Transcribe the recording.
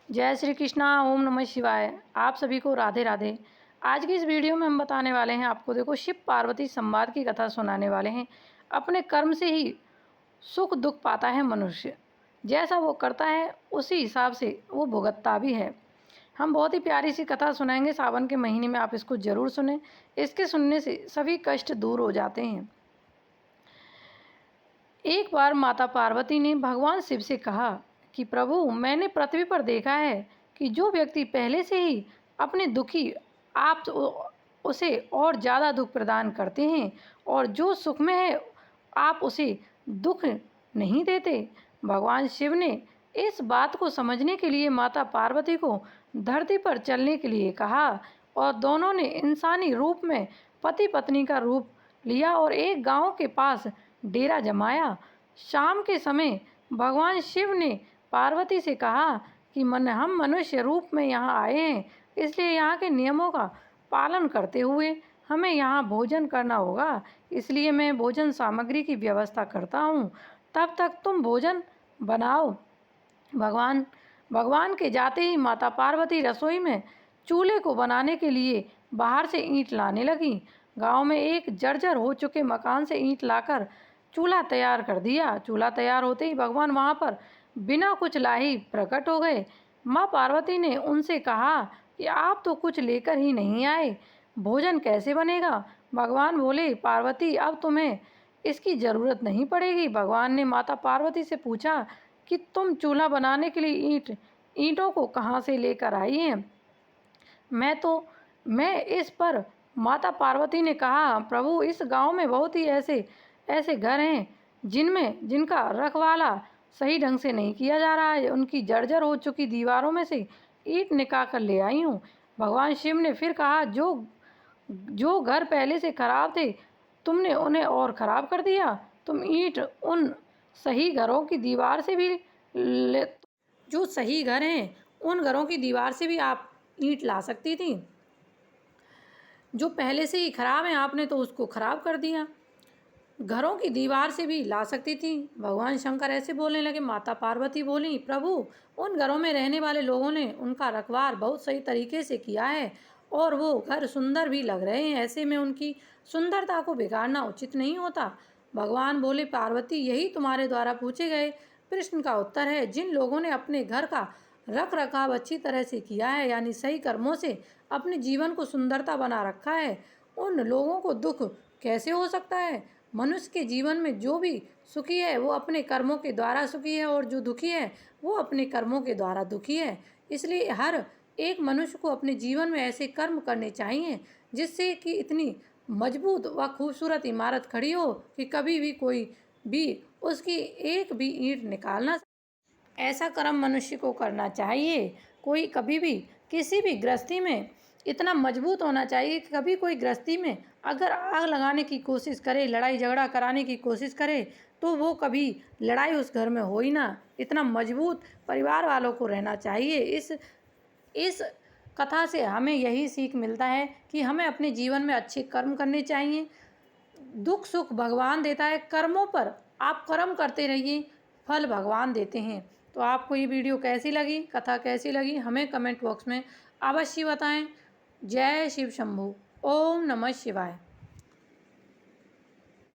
जय श्री कृष्णा। ओम नमः शिवाय। आप सभी को राधे राधे। आज की इस वीडियो में हम बताने वाले हैं आपको, देखो, शिव पार्वती संवाद की कथा सुनाने वाले हैं। अपने कर्म से ही सुख दुख पाता है मनुष्य। जैसा वो करता है उसी हिसाब से वो भुगतता भी है। हम बहुत ही प्यारी सी कथा सुनाएंगे सावन के महीने में, आप इसको ज़रूर सुने। इसके सुनने से सभी कष्ट दूर हो जाते हैं। एक बार माता पार्वती ने भगवान शिव से कहा कि प्रभु, मैंने पृथ्वी पर देखा है कि जो व्यक्ति पहले से ही अपने दुखी, आप उसे और ज़्यादा दुख प्रदान करते हैं, और जो सुख में है आप उसे दुख नहीं देते। भगवान शिव ने इस बात को समझने के लिए माता पार्वती को धरती पर चलने के लिए कहा, और दोनों ने इंसानी रूप में पति पत्नी का रूप लिया और एक गांव के पास डेरा जमाया। शाम के समय भगवान शिव ने पार्वती से कहा कि हम मनुष्य रूप में यहाँ आए हैं, इसलिए यहाँ के नियमों का पालन करते हुए हमें यहाँ भोजन करना होगा। इसलिए मैं भोजन सामग्री की व्यवस्था करता हूँ, तब तक तुम भोजन बनाओ। भगवान भगवान के जाते ही माता पार्वती रसोई में चूल्हे को बनाने के लिए बाहर से ईंट लाने लगी। गांव में एक जर्जर हो चुके मकान से ईंट लाकर चूल्हा तैयार कर दिया। चूल्हा तैयार होते ही भगवान वहां पर बिना कुछ लाए ही प्रकट हो गए। माँ पार्वती ने उनसे कहा कि आप तो कुछ लेकर ही नहीं आए, भोजन कैसे बनेगा? भगवान बोले, पार्वती, अब तुम्हें इसकी ज़रूरत नहीं पड़ेगी। भगवान ने माता पार्वती से पूछा कि तुम चूल्हा बनाने के लिए ईंटों को कहाँ से लेकर आई हैं? मैं इस पर माता पार्वती ने कहा, प्रभु, इस गांव में बहुत ही ऐसे ऐसे घर हैं जिनका रखवाला सही ढंग से नहीं किया जा रहा है। उनकी जर्जर हो चुकी दीवारों में से ईंट निकाल कर ले आई हूँ। भगवान शिव ने फिर कहा, जो जो घर पहले से खराब थे तुमने उन्हें और ख़राब कर दिया। तुम ईंट उन सही घरों की दीवार से भी ले जो सही घर हैं उन घरों की दीवार से भी आप ईंट ला सकती थी। जो पहले से ही ख़राब हैं आपने तो उसको ख़राब कर दिया। घरों की दीवार से भी ला सकती थी। भगवान शंकर ऐसे बोलने लगे। माता पार्वती बोली, प्रभु, उन घरों में रहने वाले लोगों ने उनका रखवार बहुत सही तरीके से किया है और वो घर सुंदर भी लग रहे हैं। ऐसे में उनकी सुंदरता को बिगाड़ना उचित नहीं होता। भगवान बोले, पार्वती, यही तुम्हारे द्वारा पूछे गए प्रश्न का उत्तर है। जिन लोगों ने अपने घर का रख रखाव अच्छी तरह से किया है, यानी सही कर्मों से अपने जीवन को सुंदरता बना रखा है, उन लोगों को दुख कैसे हो सकता है? मनुष्य के जीवन में जो भी सुखी है वो अपने कर्मों के द्वारा सुखी है, और जो दुखी है वो अपने कर्मों के द्वारा दुखी है। इसलिए हर एक मनुष्य को अपने जीवन में ऐसे कर्म करने चाहिए जिससे कि इतनी मजबूत व खूबसूरत इमारत खड़ी हो कि कभी भी कोई भी उसकी एक भी ईंट निकालना। ऐसा कर्म मनुष्य को करना चाहिए। कोई कभी भी किसी भी गृहस्थी में इतना मजबूत होना चाहिए कि कभी कोई गृहस्थी में अगर आग लगाने की कोशिश करे, लड़ाई झगड़ा कराने की कोशिश करे, तो वो कभी लड़ाई उस घर में हो ही ना। इतना मजबूत परिवार वालों को रहना चाहिए। इस कथा से हमें यही सीख मिलता है कि हमें अपने जीवन में अच्छे कर्म करने चाहिए। दुख सुख भगवान देता है, कर्मों पर आप कर्म करते रहिए, फल भगवान देते हैं। तो आपको ये वीडियो कैसी लगी, कथा कैसी लगी, हमें कमेंट बॉक्स में अवश्य बताएं। जय शिव शंभू। ओम नमः शिवाय।